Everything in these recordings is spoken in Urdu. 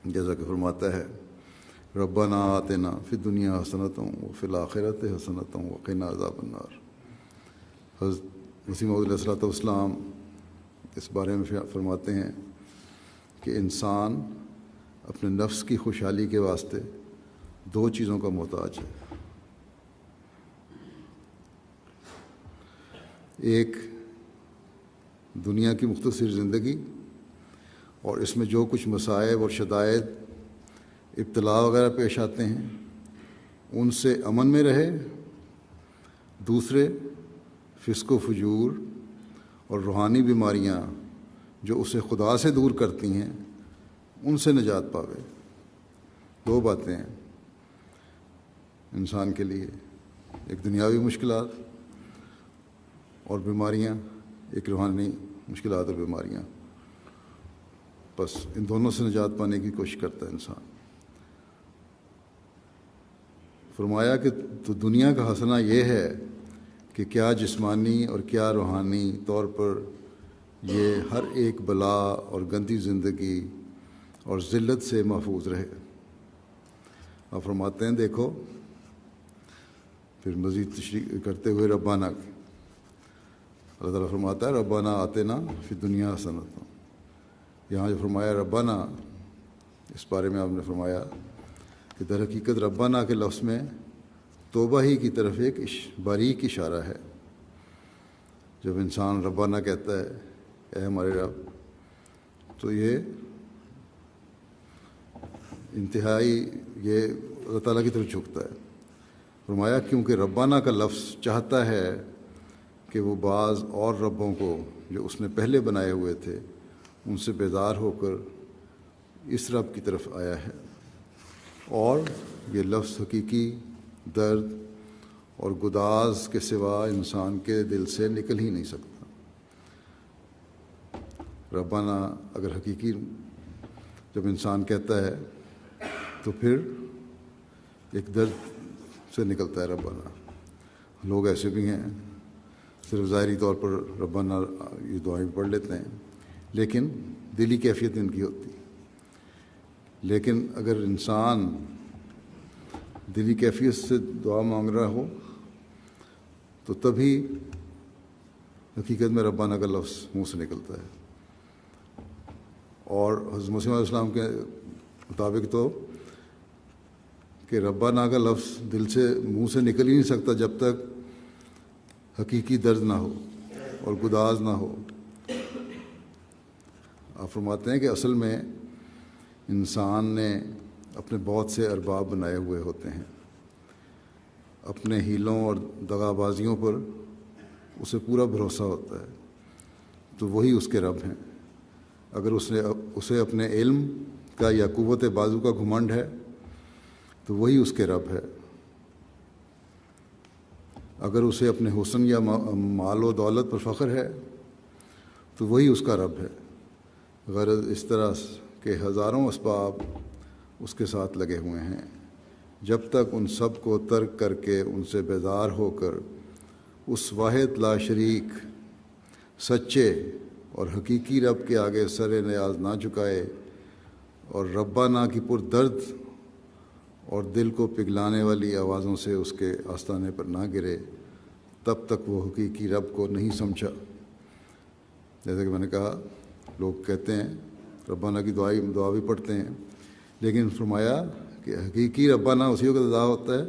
جیسا کہ فرماتا ہے ربنا آتنا فی الدنیا حسنۃ وفی الآخرۃ حسنۃ وقنا عذاب النار۔ حضرت مسیح موعود علیہ السلام اس بارے میں فرماتے ہیں کہ انسان اپنے نفس کی خوشحالی کے واسطے دو چیزوں کا محتاج ہے۔ ایک دنیا کی مختصر زندگی اور اس میں جو کچھ مصائب اور شدائد ابتلا وغیرہ پیش آتے ہیں ان سے امن میں رہے۔ دوسرے فسق و فجور اور روحانی بیماریاں جو اسے خدا سے دور کرتی ہیں ان سے نجات پاوے۔ دو باتیں ہیں انسان کے لیے، ایک دنیاوی مشکلات اور بیماریاں، ایک روحانی مشکلات اور بیماریاں۔ بس ان دونوں سے نجات پانے کی کوشش کرتا ہے انسان۔ فرمایا کہ تو دنیا کا حسنہ یہ ہے کہ کیا جسمانی اور کیا روحانی طور پر یہ ہر ایک بلا اور گندی زندگی اور ذلت سے محفوظ رہے۔ آپ فرماتے ہیں دیکھو، پھر مزید تشریح کرتے ہوئے ربانہ اللہ تعالیٰ فرماتا ہے ربنا آتنا فی الدنیا حسنۃ۔ یہاں جو فرمایا ربنا، اس بارے میں آپ نے فرمایا کہ در حقیقت ربنا کے لفظ میں توبہ ہی کی طرف ایک باریک اشارہ ہے۔ جب انسان ربنا کہتا ہے اے ہمارے رب، تو یہ انتہائی یہ اللہ تعالیٰ کی طرف جھکتا ہے۔ فرمایا کیونکہ ربنا کا لفظ چاہتا ہے کہ وہ بعض اور ربوں کو جو اس نے پہلے بنائے ہوئے تھے ان سے بیزار ہو کر اس رب کی طرف آیا ہے، اور یہ لفظ حقیقی درد اور گداز کے سوا انسان کے دل سے نکل ہی نہیں سکتا۔ ربنا اگر حقیقی جب انسان کہتا ہے تو پھر ایک درد سے نکلتا ہے ربنا۔ لوگ ایسے بھی ہیں صرف ظاہری طور پر ربنا یہ دعائیں پڑھ لیتے ہیں، لیکن دلی کیفیت ان کی ہوتی۔ لیکن اگر انسان دلی کیفیت سے دعا مانگ رہا ہو تو تبھی حقیقت میں ربنا کا لفظ منہ سے نکلتا ہے۔ اور حضرت مسیح علیہ السلام کے مطابق تو کہ ربنا کا لفظ دل سے منہ سے نکل ہی نہیں سکتا جب تک حقیقی درد نہ ہو اور گداز نہ ہو۔ آپ فرماتے ہیں کہ اصل میں انسان نے اپنے بہت سے ارباب بنائے ہوئے ہوتے ہیں، اپنے ہیلوں اور دغا بازیوں پر اسے پورا بھروسہ ہوتا ہے، تو وہی اس کے رب ہیں۔ اگر اسے اپنے علم کا یا قوت بازو کا گھمنڈ ہے تو وہی اس کے رب ہے۔ اگر اسے اپنے حسن یا مال و دولت پر فخر ہے تو وہی اس کا رب ہے۔ غرض اس طرح کہ ہزاروں اسباب اس کے ساتھ لگے ہوئے ہیں، جب تک ان سب کو ترک کر کے ان سے بیزار ہو کر اس واحد لا شریک سچے اور حقیقی رب کے آگے سر نیاز نہ جھکائے اور ربنا کی پر درد اور دل کو پگھلانے والی آوازوں سے اس کے آستانے پر نہ گرے، تب تک وہ حقیقی رب کو نہیں سمجھا۔ جیسا کہ میں نے کہا، لوگ کہتے ہیں ربنا کی دعا بھی پڑھتے ہیں، لیکن فرمایا کہ حقیقی ربنا اسی وقت ادا ہوتا ہے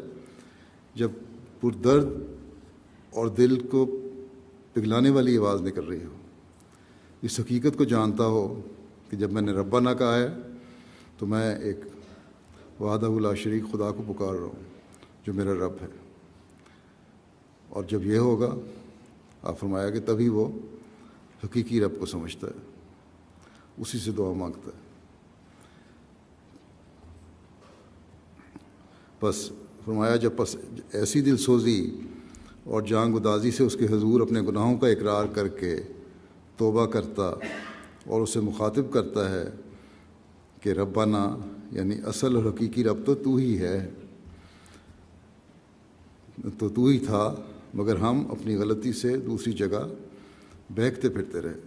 جب پردرد اور دل کو پگھلانے والی آواز نکل رہی ہو، اس حقیقت کو جانتا ہو کہ جب میں نے ربنا کہا ہے تو میں ایک وحدہ لا شریک خدا کو پکار رہا ہوں جو میرا رب ہے۔ اور جب یہ ہوگا، آپ فرمایا کہ تبھی وہ حقیقی رب کو سمجھتا ہے، اسی سے دعا مانگتا ہے۔ بس فرمایا جب ایسی دل سوزی اور جان گدازی سے اس کے حضور اپنے گناہوں کا اقرار کر کے توبہ کرتا اور اسے مخاطب کرتا ہے کہ ربنا، یعنی اصل اور حقیقی رب تو ہی ہے، تو ہی تھا، مگر ہم اپنی غلطی سے دوسری جگہ بہکتے پھرتے رہے۔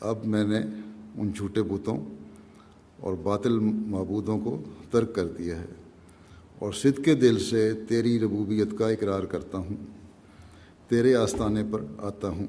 اب میں نے ان جھوٹے بتوں اور باطل معبودوں کو ترک کر دیا ہے، اور صدق دل سے تیری ربوبیت کا اقرار کرتا ہوں، تیرے آستانے پر آتا ہوں۔